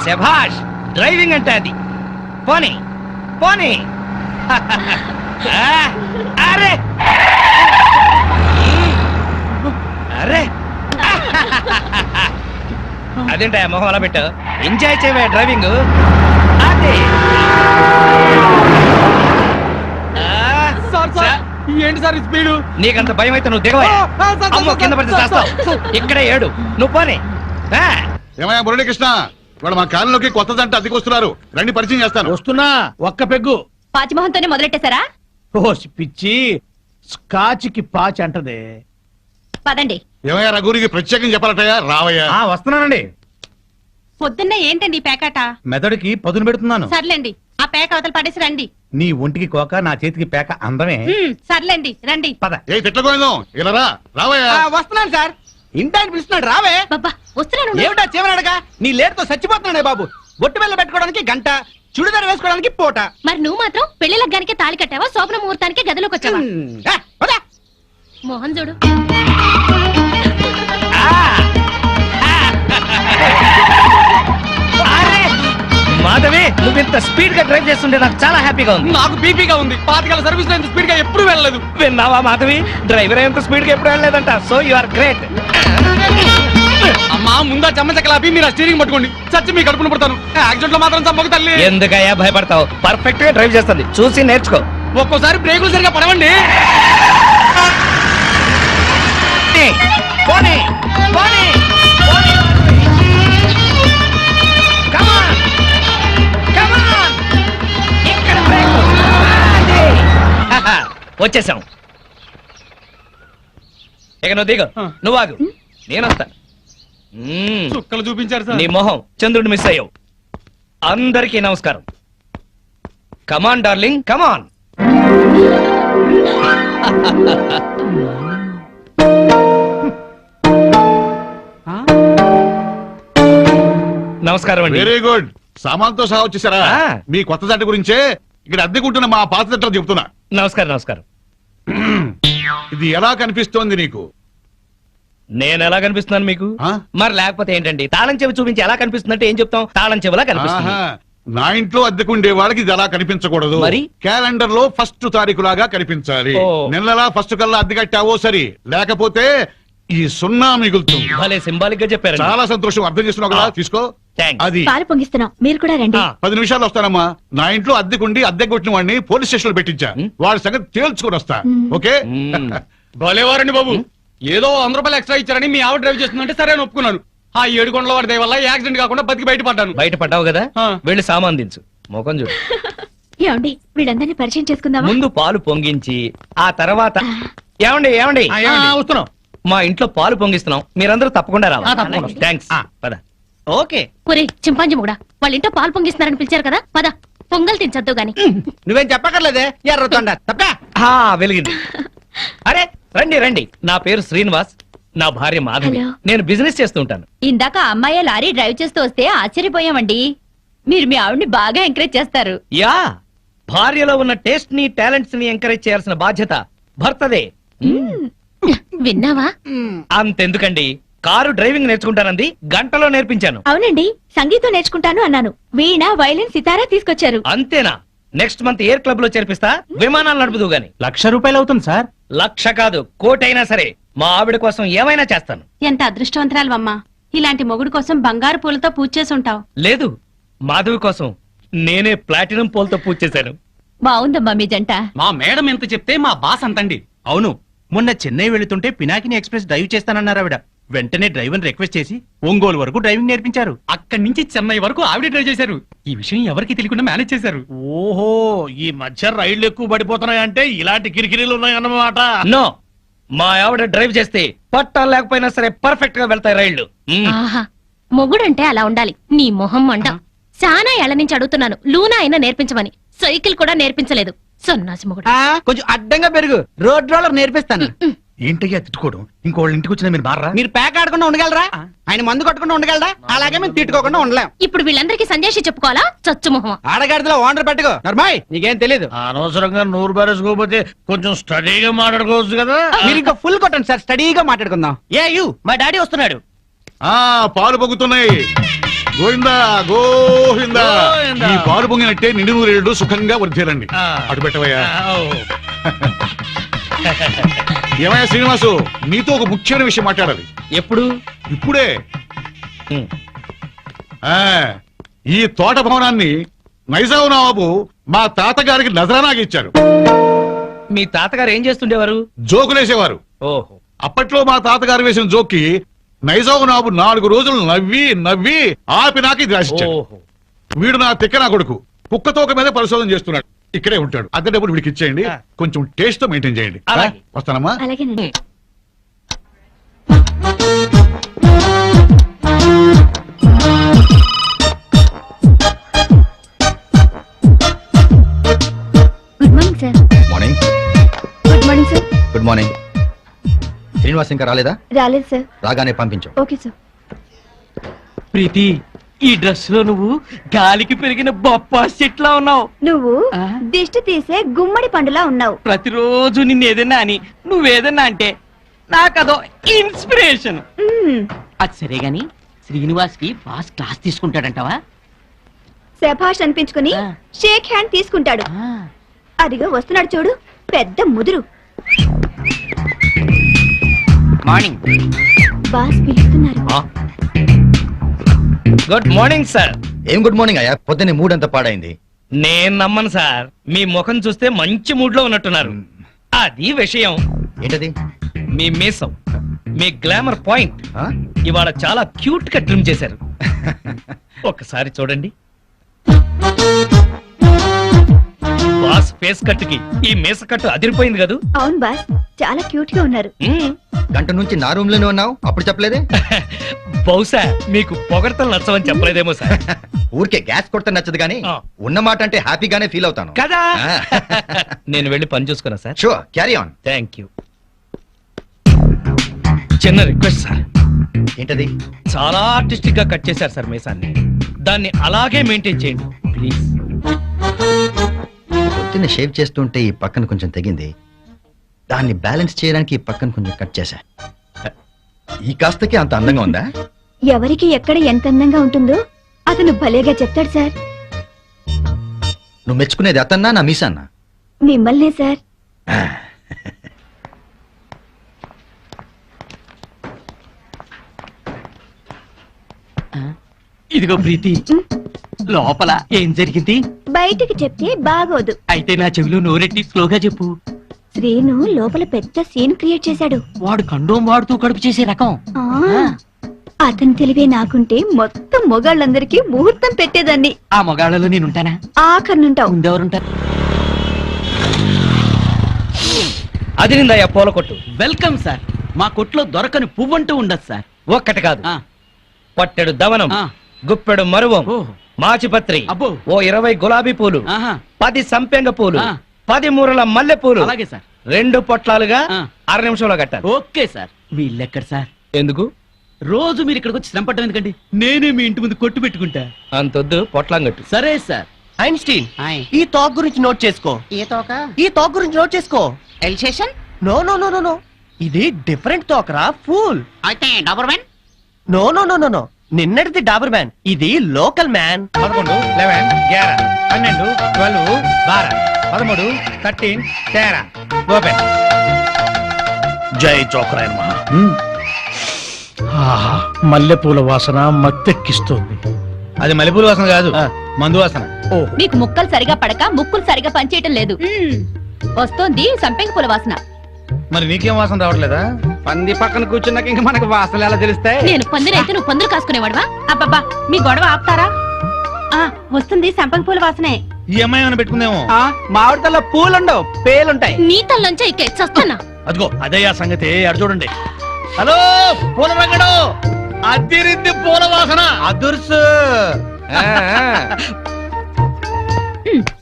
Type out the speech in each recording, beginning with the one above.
శభాష్, డ్రైవింగ్ అంటే అది. పోనీ పోనీ. అరే అరే అదేంటా మొహం అలా పెట్టావు? ఎంజాయ్ చేయవే డ్రైవింగ్. అదే ఏంటి సార్ స్పీడు? నీకంత భయం అయితే నువ్వు దిగవా? అమ్మో, కింద పడితే చేస్తావు. ఇక్కడే ఏడు, నువ్వు పోనీ. ఏమయ్యా మురళీకృష్ణ, వాడు మా కాలంలోకి కొత్త జంట అద్దెకి వస్తున్నారు, రండి పరిచయం చేస్తాను. వస్తున్నా, ఒక్క పెగ్గు. పాచిమోహన్తోనే మొదలెట్టేశారా? ఓ పిచ్చి, స్కాచ్కి పాచి అంటదే. పదండి. ఏమయ్యా రఘురికి ప్రత్యేకం చెప్పాలటయ్యా, రావయ్యా. వస్తున్నానండి. పొద్దున్నే ఏంటండి పేకాట? మెదడుకి పదును పెడుతున్నాను. సర్లేండి, ఆ పేక అవతల పడేసి రండి. నీ ఒంటికి కోక, నా చేతికి పేక అందమే. సర్లేండి, రండి. పద. ఏ తిట్టగోయిందాం, ఇలా రా, రావయ్యా. వస్తున్నాను సార్. ఇంటాయన పిలుస్తున్నాడు, రావే. బాబా వస్తున్నాను. ఏమిటా చీమనాడగా? నీ లేటుతో చచ్చిపోతున్నాడే బాబు. బొట్టు బెల్ల పెట్టుకోవడానికి గంట, చుడిదారు వేసుకోవడానికి పూట. మరి నువ్వు మాత్రం పెళ్లి లగ్గానికే తాళి కట్టావా, శోభన ముహూర్తానికి గదిలోకి వచ్చావా? మోహన్ చూడు. మాధవి, నువ్వు ఇంత స్పీడ్ గా డ్రైవ్ చేస్తుంటే నాకు చాలా హ్యాపీగా ఉంది. నాకు బీపీగా ఉంది. పాతికల సర్వీస్ లో ఇంత స్పీడ్ గా ఎప్పుడు వెళ్ళలేదు. విన్నావా మాధవి, డ్రైవర్ ఎంత స్పీడ్ గా ఎప్పుడు వెళ్ళలేదంట. So you are great. అమ్మా, ముందా చెమ్మచక్కలాపి మీరు స్టీరింగ్ పట్టుకోండి. చచ్చి మీ కడుపును పడతాను. యాక్సిడెంట్ లో మాత్రం చంపక తల్లి. ఎందుకయ్యా భయపడతావు? పర్ఫెక్ట్ గా డ్రైవ్ చేస్తుంది, చూసి నేర్చుకో. ఒక్కోసారి బ్రేకులు సరిగా పడవండి. పోనీ, పోనీ, పోనీ. Come on, come on. ఇక్కడ బ్రేక్. వచ్చేసాం. ఇక నువ్వు దిగు, నువ్వు ఆగు, నేను వస్తా. చుక్కలు చూపించారు సార్. నీ మొహం చంద్రుడు మిస్ అయ్యావు. అందరికీ నమస్కారం. కమాన్ డార్లింగ్, కమాన్. నమస్కారం అండి. Very good. సామాన్తో సహా వచ్చేసారా? ఆ. మీ కొత్త జంట గురించే ఇక్కడ అద్దెకుంటున్న మా పాత జంటలు చెప్తున్నా. నమస్కారం. నమస్కారం. ఇది ఎలా కనిపిస్తోంది నీకు? నేను ఎలా కనిపిస్తున్నాను మీకు? ఆ? మరి లేకపోతే ఏంటండి? తాళం చెవి చూపించి ఎలా కనిపిస్తుందంటే ఏం చెప్తాం? తాళం చెవిలా కనిపిస్తుంది. ఆహా. నా ఇంట్లో అద్దెకుండే వాళ్ళకి ఇది ఎలా కనిపించకూడదు. మరి? క్యాలెండర్ లో ఫస్ట్ తారీఖు లాగా కనిపించాలి. ఓ. నెలలా ఫస్ట్ కల్లా అద్దె కట్టావో సరి, లేకపోతే ఈ సున్నా మిగులుతుంది. భలే సింబాలిక్ గా చెప్పారు. చాలా సంతోషం, అర్థం చేస్తున్నావు కదా, తీసుకో. థాంక్స్. అది పాలు పొంగిస్తున్నాం, మీరు కూడా రండి. 10 నిమిషాలు వస్తానమ్మా. నా ఇంట్లో అద్దెకుండి అద్దె కొట్టిన వాడిని పోలీస్ స్టేషన్ లో పెట్టించా. వాడి సంగతి తేల్చుకుని వస్తా. ఓకే? భలేవారండి బాబు. ఏదో 100 రూపాయలు ఎక్స్ట్రా ఇచ్చారని మీ ఆవిడ డ్రైవ్ చేస్తుందంటే సరే అని ఒప్పుకున్నాను. ఆ 7 కొండల వాడి దయ వల్ల యాక్సిడెంట్ కాకుండా బతికి బయటపడ్డాను. బయట పడ్డావు కదా, ఆ. వెళ్ళి సామాన్ దించు. ముఖం చూడు. ఏమండి, వీళ్ళందరినీ పరిచయం చేసుకుందామా? ముందు పాలు పొంగించి ఆ తర్వాత ఏమండి ఏమండి వస్తున్నాం. మా ఇంట్లో పాలు పొంగిస్తున్నాం, మీరందరూ తప్పకుండా రావాలి. తప్పకుండా. థాంక్స్. పద. ఓకే. ఒరే చింపాంజీ కూడా వాళ్ళ ఇంట్లో పాలు పొంగిస్తున్నారని పిలిచారు కదా, పద పొంగల్ తినచద్దు గాని. నువ్వేం చెప్పక్కర్లేదే, ఎర్రతొండ తప్ప. వెలిగింది. అరే రండి రండి, నా పేరు శ్రీనివాస్, నా భార్య మాధవి. హలో. నేను బిజినెస్ చేస్తూ ఉంటాను. ఇందాక అమ్మాయి లారీ డ్రైవ్ చేస్తూ వస్తే ఆశ్చర్యపోయామండి. మీరు మీ ఆవిడ్ని బాగా ఎంకరేజ్ చేస్తారు. యా, భార్యలో ఉన్న టేస్ట్ ని టాలెంట్స్ ని ఎంకరేజ్ చేయాల్సిన బాధ్యత భర్తదే. విన్నావా? అంతెందుకండి, కారు డ్రైవింగ్ నేర్చుకుంటానంది, గంటలో నేర్పించాను. అవునండి, సంగీతం నేర్చుకుంటాను అన్నాను. వీణ, వైలిన్, సితారా తీసుకొచ్చారు. అంతేనా? నెక్స్ట్ మంత్ ఎయిర్ క్లబ్ లో చేర్పిస్తా, విమానాలు నడుపుదు గాని. ₹1,00,000 అవుతుంది సార్. 1,00,000 కాదు, 1,00,000 అయినా సరే మా ఆవిడ కోసం ఏమైనా చేస్తాను. ఎంత అదృష్టవంతరాలవమ్మా, ఇలాంటి మొగుడు కోసం బంగారు పూలతో పూజ చేసి ఉంటావు. లేదు, మాధవి కోసం నేనే ప్లాటినం పోల్తో పూజ చేశాను. బాగుందమ్మా మీ జంట. మా మేడం ఎంత చెప్తే మా బాస్ అంతండి. అవును, మొన్న చెన్నై వెళుతుంటే పినాకిని ఎక్స్ప్రెస్ డ్రైవ్ చేస్తానన్నారు ఆవిడ. వెంటనే డ్రైవర్ రిక్వెస్ట్ చేసి ఒంగోలు వరకు డ్రైవింగ్ నేర్పించారు. అక్కడి నుంచి చెన్నై వరకు ఆవిడ డ్రైవ్ చేశారు. ఈ విషయం ఎవరికి తెలియకుండా మేనేజ్ చేశారు. ఓహో, ఈ మధ్య రైళ్లు ఎక్కువ పడిపోతున్నాయంటే ఇలాంటి కిరికిరీలు ఉన్నాయన్నమాట. నో, మా ఆవిడ డ్రైవ్ చేస్తే పట్టాలు లేకపోయినా సరే పర్ఫెక్ట్ గా వెళ్తాయి రైళ్లు. ఆహా, మొగుడంటే అలా ఉండాలి. నీ మొహం మండ. చాలా ఏళ్ల నుంచి అడుగుతున్నాను, లూనా అయినా నేర్పించమని. సైకిల్ కూడా నేర్పించలేదు, సన్నాసి మొగుడు. కొంచెం అడ్డంగా పెరుగు, రోడ్ రోలర్ నేర్పిస్తాను. ఏంటయ్యా తిట్టుకోవడం? ఇంకోళ్ళ ఇంటికి వచ్చినా మీరు మారా? మీరు ప్యాక్ ఆడకుండా ఉండగలరా? ఆయన మందు కొట్టకుండా ఉండగలరా? అలాగే మేము తిట్టుకోకుండా ఉండలేం. ఇప్పుడు వీళ్ళందరికీ సందేశం చెప్పుకోవాలా? చచ్చు మొహం. ఆడగాడిలో ఓనర్ పెట్టుకో. నర్మాయ్, నీకేం తెలీదు. అనవసరంగా నూరు బారేసుకోకపోతే కొంచెం స్టడీగా మాట్లాడుకోవచ్చు కదా. మీరు ఇంకా ఫుల్ కొట్టండి సార్, స్టడీగా మాట్లాడుకుందాం. ఏ యు, మా డాడీ వస్తున్నాడు. పాలు పొగుతున్నాయి. గోవిందా గోవిందా గోవిందా. ఈ పాలు పొంగినట్టే నిండు నూరేళ్ళు సుఖంగా వర్ధేరండి ఆ. అటు పెట్టవయ్యా ఓ. ఏమయ్యా శ్రీనివాసు నీతో ఒక ముఖ్యమైన విషయం మాట్లాడాలి ఎప్పుడు ఇప్పుడే ఉమ్. ఆ ఈ తోట భవనాన్ని నైజాం నవాబు మా తాతగారికి నజరానాకి ఇచ్చారు. మీ తాతగారు ఏం చేస్తుండేవారు? జోకులేసేవారు. ఓహో. అప్పట్లో మా తాతగారు వేసిన జోక్కి నైజాం నవాబు 4 రోజులు నవ్వి నవ్వి ఆపి నాకు ఇది రాసిచ్చాడు. ఓహో. వీడు నా తిక్క నా కొడుకు కుక్కతోక మీద పరిశోధన చేస్తున్నాడు. ఇక్కడే ఉంటాడు. అద్దె డబ్బులు వీడికి ఇచ్చేయండి. ఆ. కొంచెం టేస్ట్ తో మెయింటైన్ చేయండి. అలాగే. వస్తానమ్మా. అలాగేనండి. Good morning sir. Morning. Good morning sir. Good morning. Srinivas ఇంకా రాలేదా? రాలేదు సార్. రాగానే పంపించు. Okay sir. ప్రీతి, ఈ డ్రెస్ లో నువ్వు గాలికి పెరిగిన బొప్పా చెట్లా ఉన్నావు. నువ్వు ఆ? దిష్టి తీసే గుమ్మడి పండులా ఉన్నావు. ప్రతిరోజు నిన్ను ఏదన్నా అని నువ్వేదన్నా అంటే నాకదో ఇన్స్పిరేషన్. మ్మ్. అది సరే గాని శ్రీనివాస్ కి బాస్ క్లాస్ తీసుకుంటాడంటావా? శభాష్ అనిపించుకుని ఆ. షేక్ హ్యాండ్ తీసుకుంటాడు. అదిగో వస్తున్నాడు చూడు, పెద్ద ముదురు. మార్నింగ్. బాస్ పిలుస్తున్నారు. Good morning sir. ఏం గుడ్ మార్నింగ్ అయ్యా, పొద్దున్నే మూడ్ అంతా పాడైంది. నేను నమ్మను సార్. మీ ముఖం చూస్తే మంచి మూడ్ లో ఉన్నట్టున్నారు. అది విషయం. ఏంటది? మీ మీసం, మీ గ్లామర్ పాయింట్ ఆ? ఇవాళ చాలా క్యూట్ గా ట్రిమ్ చేశారు. ఒకసారి చూడండి. బాస్ ఫేస్ కట్ కి ఈ మీస కట్టు అదిరిపోయింది కదూ. అవును బాస్, చాలా క్యూట్ గా ఉన్నారు. మ్మ్. గంట నుంచి నా రూమ్ లోనే ఉన్నావు, అప్పుడు చెప్పలేదే? బహుశా మీకు పొగడతలు నచ్చవని చెప్పలేదేమో సార్. ఊరికే గ్యాస్ కొడితే నచ్చదు కానీ ఆ. ఉన్నమాట అంటే హ్యాపీగానే ఫీల్ అవుతాను కదా. ఆ. నేను వెళ్ళి పని చూసుకున్నా sir. Sure, carry on. Thank you. చిన్న రిక్వెస్ట్ సార్. ఏంటది? చాలా ఆర్టిస్టిక్ గా కట్ చేశారు సార్ మీసాన్ని. దాన్ని అలాగే మెయింటైన్ చేయండి ప్లీజ్. పొద్దున్న షేవ్ చేస్తుంటే ఈ పక్కన కొంచెం తెగింది, దాన్ని బ్యాలెన్స్ చేయడానికి ఈ పక్కన కొంచెం కట్ చేశా. ఈ కాస్తకి అంత అందంగా ఉందా? ఎవరికి ఎక్కడ ఎంత అందంగా ఉంటుందో అతను భలేగా చెప్తాడు సార్. నువ్వు మెచ్చుకునేది అతన్నా నా మీసాన్నా? మిమ్మల్నే సార్. ఇదిగో ప్రీతి, లోపల ఏం జరిగింది? బయటికి చెప్తే బాగోదు. అయితే నా చెవిలో నోరెట్టి స్లోగా చెప్పు. శ్రీను లోపల పెద్ద సీన్ క్రియేట్ చేశాడు. వాడు కండోం వాడుతూ కడుపు చేసే రకం. ఆ, అతని తెలివే నాకుంటే మొత్తం మొగాళ్ళందరికీ ముహూర్తం పెట్టేదాన్ని. ఆ మొగాళ్ళలో నేనుంటానా? ఆఖరినుంటావు. ముందెవరుంటారు? అదిరిందయ్యా పూల కొట్టు. Welcome sir. మా కొట్లో దొరకని పువ్వంటూ ఉండదు సార్. ఒక్కటి కాదు, ఆ, పట్టెడు దవనం, ఆ. గుప్పెడు మరువం, ఓ. మాచిపత్రి, అబ్బో. ఓ 20 గులాబీ పూలు, ఆహా. 10 సంపెంగ పూలు, ఆ. 10 మూరల మల్లె పూలు, అలాగే సార్. 2 పొట్లాలుగా ఆ. 6 నిమిషంలో కట్టాలి. Okay sir. మీ ఇల్లు ఎక్కడ సార్? ఎందుకు రోజు మీరు ఇక్కడికి వచ్చి శ్రమ పడ్డం ఎందుకండి? నేనే మీ ఇంటి ముందు కొట్టు పెట్టుకుంటా. అంతొద్దు, పొట్లాంగట్టు. సరే సార్. Einstein, hi. ఈ టాక్ గురించి నోట్ చేసుకో. ఏ తోక? ఈ టాక్ గురించి నోట్ చేసుకో. Alsatian? No no no no no, ఇది డిఫరెంట్ టాక్ రా, ఫూల్. అయితే Doberman? No no no no no, నిన్నటిది డాబర్ మ్యాన్, ఇది లోకల్ మ్యాన్. 11, 11, 11, 12, 12, 13, 13, 13. ఓపెన్. జై చోకరాయన్ మహా. మల్లెపూల వాసన మత్తెక్కిస్తోంది. అది మల్లెపూల వాసన కాదు, మందు వాసన. నీకు ముక్కలు సరిగా పడక ముక్కులు సరిగా పనిచేయటం లేదు. వస్తోంది సంపెంగ పూల వాసన. మరి నీకేం వాసన రావట్లేదా? పంది పక్కన కూర్చున్నాక ఇంకా మనకు వాసనలు ఎలా తెలుస్తాయి? నేను పందిరైతే నువ్వు పందులు కాసుకునేవాడవా? అబ్బబ్బా, మీ గొడవ ఆపుతారా? ఆ, వస్తుంది సంపంగి పూల వాసనే. ఈ అమ్మాయి ఏమైనా పెట్టుకుందేమో. మామిడితల్లో పూలుండవు, పేలుంటాయి. నీ తల్లంచా ఇక్క చస్తానా? అదిగో అదయ్యా సంగతి. అడు చూడండి. హలో పూల రంగడు, అదిరింది పూల వాసన. అదుర్సు.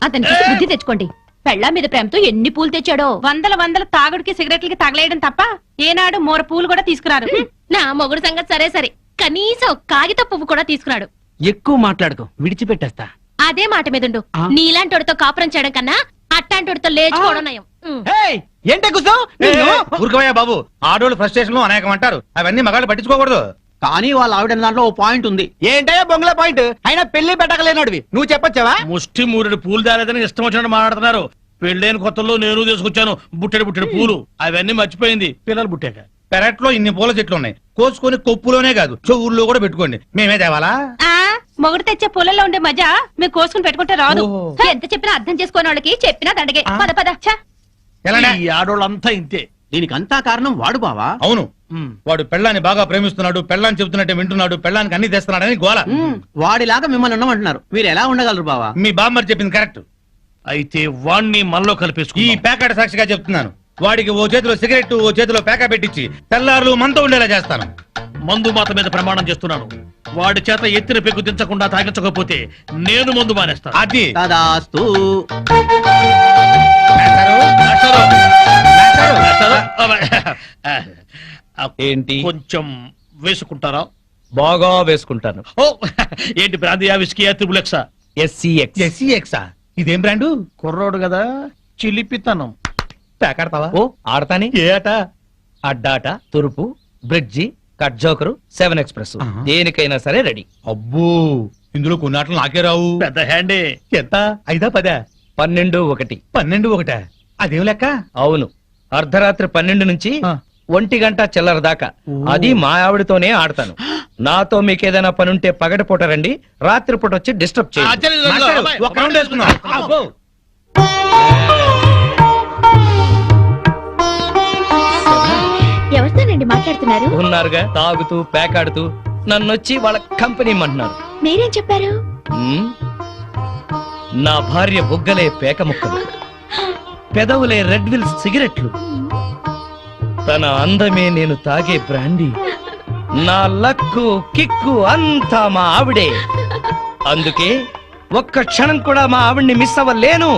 అతనికి బుద్ధి తెచ్చుకోండి. పెళ్ళా మీద ప్రేమతో ఎన్ని పూలు తెచ్చాడో. వందల తాగుడికి సిగరెట్లకి తగలేయడం తప్ప ఏనాడు మోర పూలు కూడా తీసుకురారు. నా మొగుడు సంగతి సరే సరే, కనీసం కాగిత పువ్వు కూడా తీసుకురాడు. ఎక్కువ మాట్లాడుకో, విడిచిపెట్టేస్తా. అదే మాట మీదుండు. నీలాంటోడితో కాపురం చేయడం కన్నా అట్టాంటోడితో లేచుకోవడం నయం. ఏంటే కూర్చో. ఊరుకోవయ్యా బాబు, ఆడోళ్ళు ఫ్రస్ట్రేషన్ లో అనేకం అంటారు. అవన్నీ మగాళ్ళు పట్టించుకోకూడదు. కానీ వాళ్ళ ఆవిడ దాంట్లో ఓ పాయింట్ ఉంది. ఏంటయ్యా బొంగుల పాయింట్? అయినా పెళ్లి పెట్టకలేనోడివి నువ్వు చెప్పొచ్చావా? ముష్టి మూరెడు పూలు దాలేదని ఇష్టం వచ్చినట్టు మాట్లాడుతున్నారు. పెళ్ళైన కొత్తలో నేను తీసుకొచ్చాను బుట్టెడు పూలు, అవన్నీ మర్చిపోయింది పిల్లలు పుట్టాక. పెరట్లో ఇన్ని పూల చెట్లు ఉన్నాయి, కోసుకొని కొప్పులోనే కాదు చెవుల్లో కూడా పెట్టుకోండి. మేమే తేవాలా? ఆ మొగుడు తెచ్చే పూలలో ఉండే మజా మీరు కోసుకుని పెట్టుకుంటే రాదు. ఎంత చెప్పినా అర్థం చేసుకోని వాళ్ళకి చెప్పినా దండగే. పద పద. ఛ! ఎలాంటి? ఈ ఆడోళ్ళంతా ఇంతే. దీనికి అంతా కారణం వాడు బావా. అవును, వాడు పెళ్ళాన్ని బాగా ప్రేమిస్తున్నాడు, పెళ్ళాన్ని చెబుతున్నట్టే వింటున్నాడు, పెళ్ళానికి అన్ని తెస్తున్నాడని గోల. వాడిలాగా మిమ్మల్ని ఉండమంటున్నారు, మీరు ఎలా ఉండగలరు బావా? మీ బామ్మర్ చెప్పింది కరెక్ట్. అయితే వాణ్ణి మనలో ఈ కలిపేసుకు. ప్యాకెట్ సాక్షిగా చెప్తున్నాను, వాడికి ఓ చేతిలో సిగరెట్ ఓ చేతిలో ప్యాకా పెట్టించి తెల్లారులు మనతో ఉండేలా చేస్తాను. మందు మాత మీద ప్రమాణం చేస్తున్నాను. వాడి చేత ఎత్తిన పెగ్గు దించకుండా తాగించకపోతే నేను మందు మానేస్తాను. అది తదాస్తు. మాస్టారు, మాస్టారు, ఏంటి? కొంచెం వేసుకుంటారా? బాగా వేసుకుంటాను. ఓ ఏంటి బ్రాందియా విస్కీయా త్రిబులెక్సా? SCX. SCX-ఆ? ఇదేం బ్రాండు? కుర్రోడు కదా, చిలిపితనం. ప్యాకాడతావా? ఓ ఆడతాని. ఏ ఆట? అడ్డాట, తురుపు, బ్రిడ్జి, కట్ జోకరు, 7 ఎక్స్ప్రెస్. దేనికైనా సరే రెడీ. అబ్బో, ఇందులో కొన్ని ఆటలు నాకే రావు. పెద్ద హ్యాండే. ఎంత? 5 10? 12 1. 12 1? అదేం లెక్క? అవును, అర్ధరాత్రి 12 నుంచి 1 గంట చిల్లర దాకా. అది మా ఆవిడతోనే ఆడతాను. నాతో మీకేదైనా పని ఉంటే పగటిపూట రండి, రాత్రిపూట వచ్చి డిస్టర్బ్ చేయండి. మాస్టారు, ఒక రౌండ్ వేసుకుందాం. అబ్బో. ఎవరితోనండి మాట్లాడుతున్నారు? ఉన్నారుగా తాగుతూ పేకాడుతూ నన్నొచ్చి వాళ్ళ కంపెనీ ఇమ్మంటున్నారు. మీరేం చెప్పారు? నా భార్య బుగ్గలే పేక ముక్కలు, పెదవులే రెడ్ విల్స్ సిగరెట్లు, తన అందమే నేను తాగే బ్రాండీ, నా లక్కు కిక్కు అంతా మా ఆవిడే. అందుకే ఒక్క క్షణం కూడా మా ఆవిడ్ని మిస్ అవ్వలేను.